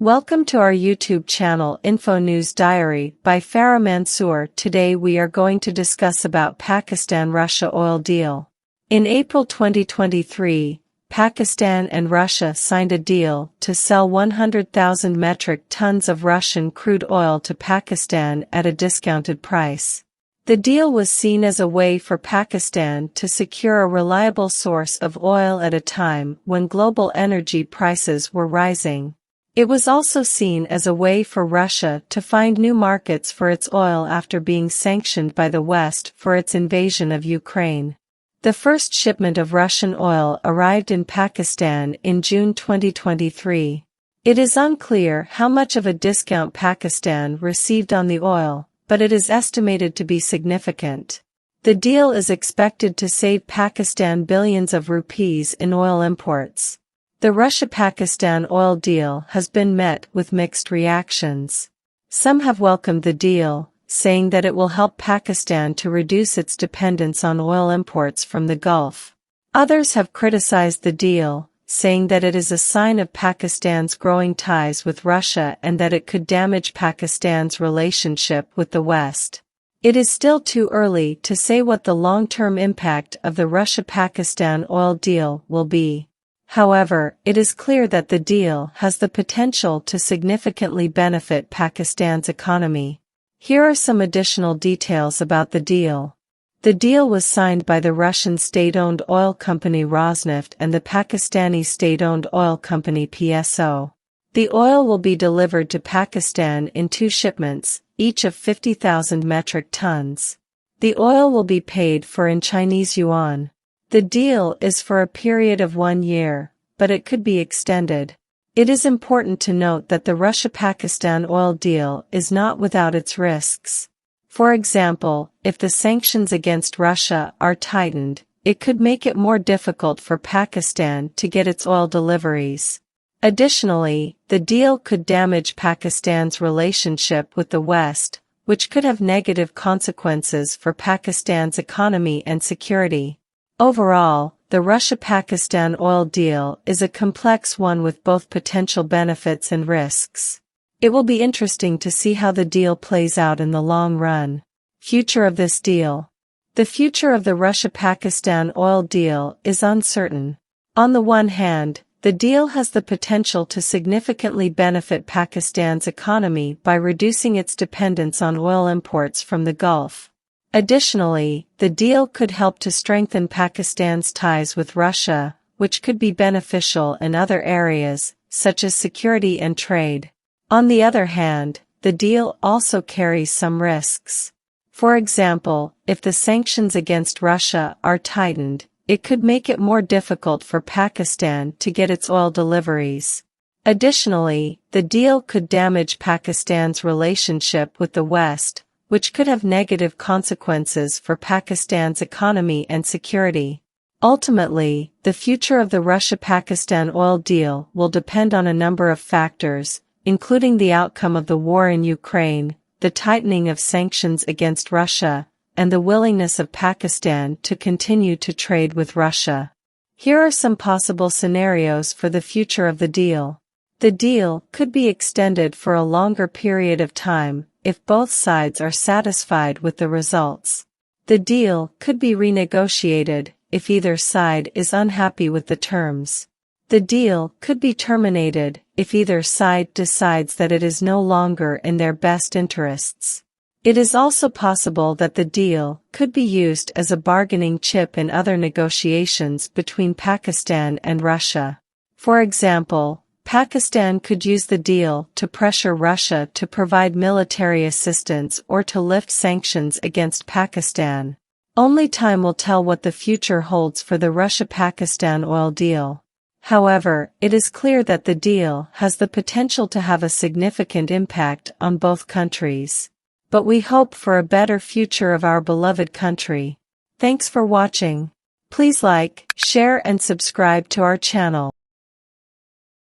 Welcome to our YouTube channel Info News Diary by Farah Mansour. Today we are going to discuss about Pakistan-Russia oil deal. In April 2023, Pakistan and Russia signed a deal to sell 100,000 metric tons of Russian crude oil to Pakistan at a discounted price. The deal was seen as a way for Pakistan to secure a reliable source of oil at a time when global energy prices were rising. It was also seen as a way for Russia to find new markets for its oil after being sanctioned by the West for its invasion of Ukraine. The first shipment of Russian oil arrived in Pakistan in June 2023. It is unclear how much of a discount Pakistan received on the oil, but it is estimated to be significant. The deal is expected to save Pakistan billions of rupees in oil imports. The Russia-Pakistan oil deal has been met with mixed reactions. Some have welcomed the deal, saying that it will help Pakistan to reduce its dependence on oil imports from the Gulf. Others have criticized the deal, saying that it is a sign of Pakistan's growing ties with Russia and that it could damage Pakistan's relationship with the West. It is still too early to say what the long-term impact of the Russia-Pakistan oil deal will be. However, it is clear that the deal has the potential to significantly benefit Pakistan's economy. Here are some additional details about the deal. The deal was signed by the Russian state-owned oil company Rosneft and the Pakistani state-owned oil company PSO. The oil will be delivered to Pakistan in 2 shipments, each of 50,000 metric tons. The oil will be paid for in Chinese yuan. The deal is for a period of 1 year, but it could be extended. It is important to note that the Russia-Pakistan oil deal is not without its risks. For example, if the sanctions against Russia are tightened, it could make it more difficult for Pakistan to get its oil deliveries. Additionally, the deal could damage Pakistan's relationship with the West, which could have negative consequences for Pakistan's economy and security. Overall, the Russia-Pakistan oil deal is a complex one with both potential benefits and risks. It will be interesting to see how the deal plays out in the long run. Future of this deal. The future of the Russia-Pakistan oil deal is uncertain. On the one hand, the deal has the potential to significantly benefit Pakistan's economy by reducing its dependence on oil imports from the Gulf. Additionally, the deal could help to strengthen Pakistan's ties with Russia, which could be beneficial in other areas, such as security and trade. On the other hand, the deal also carries some risks. For example, if the sanctions against Russia are tightened, it could make it more difficult for Pakistan to get its oil deliveries. Additionally, the deal could damage Pakistan's relationship with the West, which could have negative consequences for Pakistan's economy and security. Ultimately, the future of the Russia-Pakistan oil deal will depend on a number of factors, including the outcome of the war in Ukraine, the tightening of sanctions against Russia, and the willingness of Pakistan to continue to trade with Russia. Here are some possible scenarios for the future of the deal. The deal could be extended for a longer period of time, if both sides are satisfied with the results. The deal could be renegotiated, if either side is unhappy with the terms. The deal could be terminated, if either side decides that it is no longer in their best interests. It is also possible that the deal could be used as a bargaining chip in other negotiations between Pakistan and Russia. For example, Pakistan could use the deal to pressure Russia to provide military assistance or to lift sanctions against Pakistan. Only time will tell what the future holds for the Russia-Pakistan oil deal. However, it is clear that the deal has the potential to have a significant impact on both countries. But we hope for a better future of our beloved country. Thanks for watching. Please like, share and subscribe to our channel.